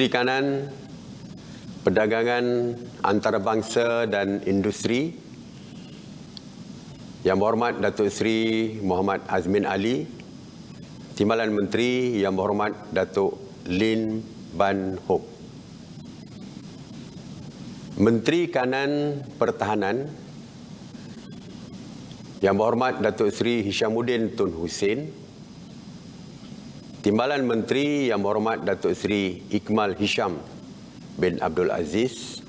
Perikanan, Perdagangan Antarabangsa dan Industri, Yang Berhormat Datuk Seri Muhammad Azmin Ali, Timbalan Menteri Yang Berhormat Datuk Lin Ban Hop, Menteri Kanan Pertahanan Yang Berhormat Datuk Seri Hishamuddin Tun Hussein, Timbalan Menteri Yang Berhormat Datuk Seri Ikmal Hisham bin Abdul Aziz,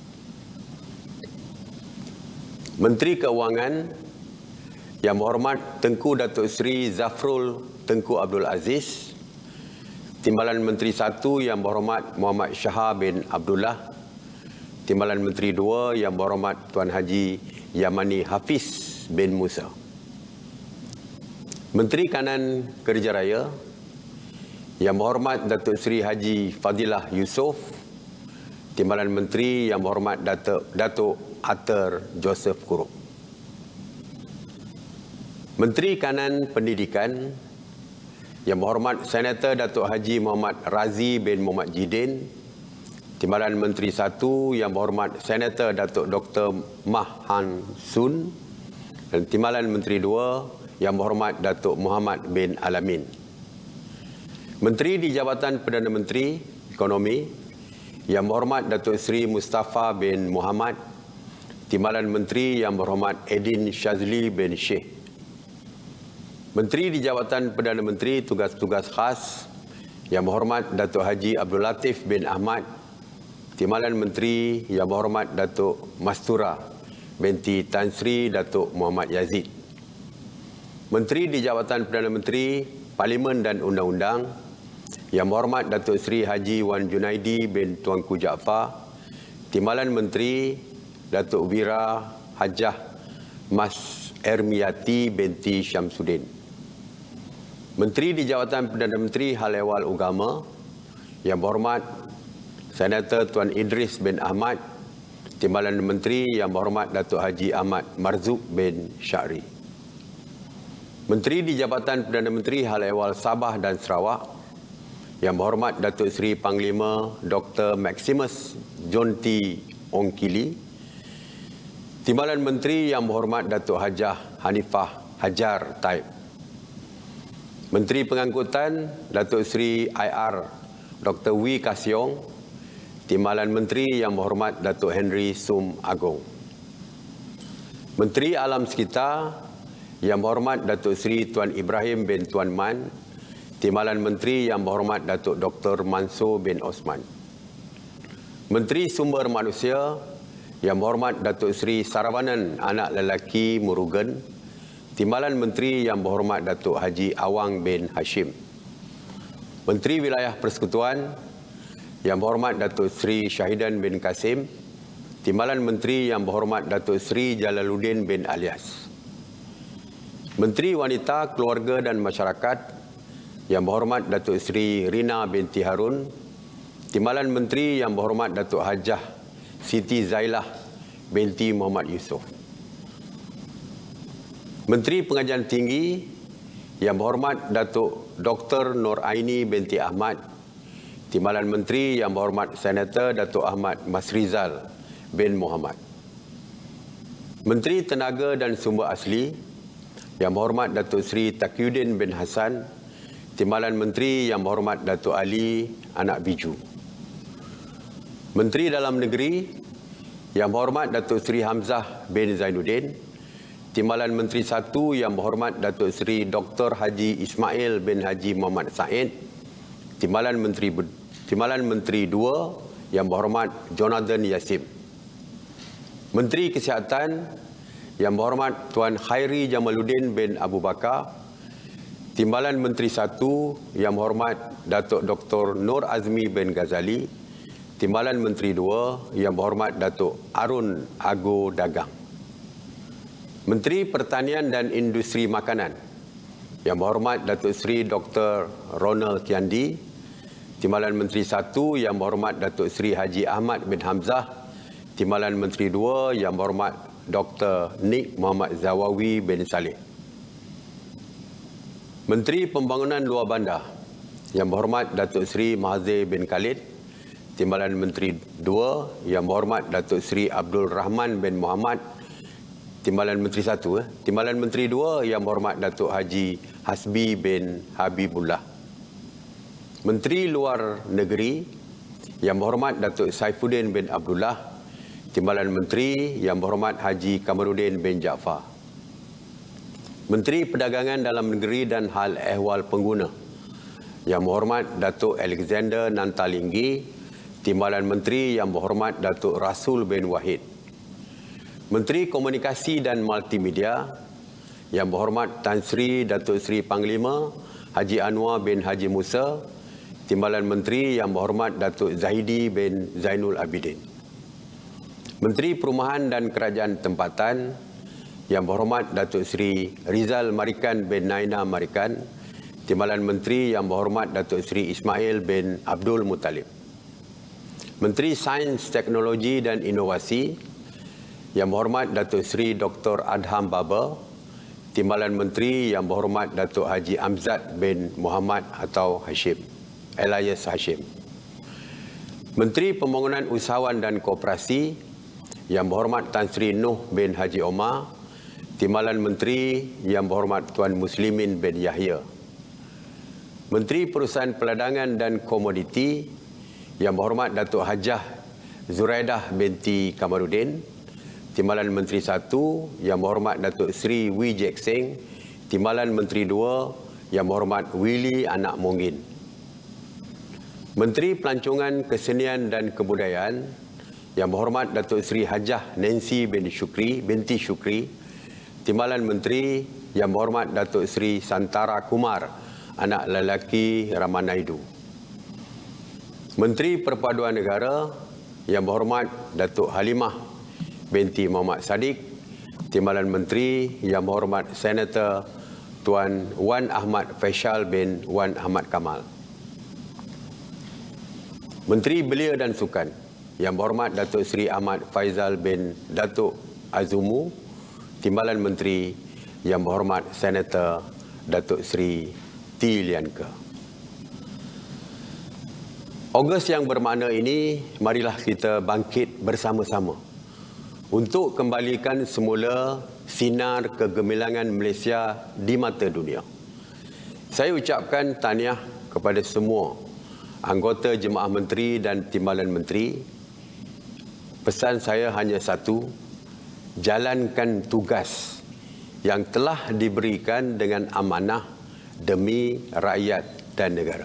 Menteri Keuangan Yang Berhormat Tengku Datuk Seri Zafrul Tengku Abdul Aziz, Timbalan Menteri 1 Yang Berhormat Muhammad Shah bin Abdullah, Timbalan Menteri 2 Yang Berhormat Tuan Haji Yamani Hafiz bin Musa, Menteri Kanan Kerja Raya Yang Berhormat Datuk Seri Haji Fadilah Yusof, Timbalan Menteri Yang Berhormat Datuk Ater Joseph Kurup, Menteri Kanan Pendidikan Yang Berhormat Senator Datuk Haji Muhammad Razi bin Muhammad Jidin, Timbalan Menteri 1 Yang Berhormat Senator Datuk Dr. Mah Han Sun, dan Timbalan Menteri 2 Yang Berhormat Datuk Muhammad bin Alamin. Menteri di Jabatan Perdana Menteri Ekonomi Yang Berhormat Datuk Seri Mustafa bin Muhammad, Timbalan Menteri Yang Berhormat Edin Shazli bin Sheikh. Menteri di Jabatan Perdana Menteri Tugas-Tugas Khas Yang Berhormat Datuk Haji Abdul Latif bin Ahmad, Timbalan Menteri Yang Berhormat Datuk Mastura binti Tan Sri Datuk Muhammad Yazid. Menteri di Jabatan Perdana Menteri Parlimen dan Undang-Undang Yang Berhormat Datuk Seri Haji Wan Junaidi bin Tuanku Jaafar, Timbalan Menteri Datuk Wira Hajah Mas Ermiyati binti Syamsuddin. Menteri di Jabatan Perdana Menteri Hal Ehwal Agama Yang Berhormat Senator Tuan Idris bin Ahmad, Timbalan Menteri Yang Berhormat Datuk Haji Ahmad Marzuq bin Syahri. Menteri di Jabatan Perdana Menteri Hal Ehwal Sabah dan Sarawak Yang Berhormat Datuk Seri Panglima Dr. Maximus John T. Ongkili, Timbalan Menteri Yang Berhormat Datuk Hajah Hanifah Hajar Taib. Menteri Pengangkutan Datuk Seri IR Dr. Wee Kasiong, Timbalan Menteri Yang Berhormat Datuk Henry Sum Agong. Menteri Alam Sekitar Yang Berhormat Datuk Seri Tuan Ibrahim bin Tuan Man, Timbalan Menteri Yang Berhormat Datuk Dr. Mansur bin Osman. Menteri Sumber Manusia Yang Berhormat Datuk Seri Saravanan Anak Lelaki Murugan, Timbalan Menteri Yang Berhormat Datuk Haji Awang bin Hashim. Menteri Wilayah Persekutuan Yang Berhormat Datuk Seri Syahidan bin Kasim, Timbalan Menteri Yang Berhormat Datuk Seri Jalaluddin bin Alias. Menteri Wanita, Keluarga dan Masyarakat Yang Berhormat Datuk Seri Rina binti Harun, Timbalan Menteri Yang Berhormat Datuk Hajah Siti Zailah binti Muhammad Yusof. Menteri Pengajian Tinggi Yang Berhormat Datuk Dr. Nur Aini binti Ahmad, Timbalan Menteri Yang Berhormat Senator Datuk Ahmad Masrizal bin Muhammad. Menteri Tenaga dan Sumber Asli Yang Berhormat Datuk Seri Taqiyuddin bin Hassan, Timbalan Menteri Yang Berhormat Datuk Ali Anak Biju. Menteri Dalam Negeri Yang Berhormat Datuk Seri Hamzah bin Zainuddin, Timbalan Menteri 1 Yang Berhormat Datuk Seri Dr. Haji Ismail bin Haji Muhammad Said, Timbalan Menteri 2 Yang Berhormat Jonathan Yassim. Menteri Kesihatan Yang Berhormat Tuan Khairi Jamaluddin bin Abu Bakar, Timbalan Menteri 1 Yang Berhormat Datuk Dr. Nur Azmi bin Ghazali, Timbalan Menteri 2 Yang Berhormat Datuk Arun Ago Dagang. Menteri Pertanian dan Industri Makanan Yang Berhormat Datuk Seri Dr. Ronald Kiandi, Timbalan Menteri 1 Yang Berhormat Datuk Seri Haji Ahmad bin Hamzah, Timbalan Menteri 2 Yang Berhormat Dr. Nik Muhammad Zawawi bin Saleh. Menteri Pembangunan Luar Bandar Yang Berhormat Datuk Seri Mahathir bin Khalid, Timbalan Menteri 2 Yang Berhormat Datuk Seri Abdul Rahman bin Mohamad. Timbalan Menteri 1. Timbalan Menteri 2 Yang Berhormat Datuk Haji Hasbi bin Habibullah. Menteri Luar Negeri Yang Berhormat Datuk Saifuddin bin Abdullah. Timbalan Menteri Yang Berhormat Haji Kamarudin bin Jaafar. Menteri Perdagangan Dalam Negeri dan Hal Ehwal Pengguna Yang Berhormat Datuk Alexander Nantalinggi. Timbalan Menteri Yang Berhormat Datuk Rasul bin Wahid. Menteri Komunikasi dan Multimedia Yang Berhormat Tan Sri Datuk Seri Panglima Haji Anwar bin Haji Musa. Timbalan Menteri Yang Berhormat Datuk Zahidi bin Zainul Abidin. Menteri Perumahan dan Kerajaan Tempatan Yang Berhormat Datuk Seri Rizal Marikan bin Naina Marikan. Timbalan Menteri Yang Berhormat Datuk Seri Ismail bin Abdul Muttalib. Menteri Sains, Teknologi dan Inovasi Yang Berhormat Datuk Seri Dr. Adham Baba. Timbalan Menteri Yang Berhormat Datuk Haji Amzad bin Muhammad atau Hashim, alias Hashim. Menteri Pembangunan Usahawan dan Koperasi Yang Berhormat Tan Sri Nuh bin Haji Omar. Timbalan Menteri Yang Berhormat Tuan Muslimin bin Yahya. Menteri Perusahaan Peladangan dan Komoditi Yang Berhormat Datuk Hajah Zuraidah binti Kamarudin. Timbalan Menteri 1 Yang Berhormat Datuk Seri Wee Jek Seng. Timbalan Menteri 2 Yang Berhormat Willy Anak Monggin. Menteri Pelancongan Kesenian dan Kebudayaan Yang Berhormat Datuk Seri Hajah Nancy binti Syukri. Timbalan Menteri Yang Berhormat Datuk Seri Santara Kumar, anak lelaki Ramanaidu. Menteri Perpaduan Negara Yang Berhormat Datuk Halimah binti Muhammad Sadiq. Timbalan Menteri Yang Berhormat Senator Tuan Wan Ahmad Faisal bin Wan Ahmad Kamal. Menteri Belia dan Sukan Yang Berhormat Datuk Seri Ahmad Faizal bin Datuk Azumu. Timbalan Menteri Yang Berhormat Senator Datuk Seri T. Lianka. Ogos yang bermakna ini, marilah kita bangkit bersama-sama untuk kembalikan semula sinar kegemilangan Malaysia di mata dunia. Saya ucapkan tahniah kepada semua anggota Jemaah Menteri dan Timbalan Menteri. Pesan saya hanya satu, jalankan tugas yang telah diberikan dengan amanah demi rakyat dan negara.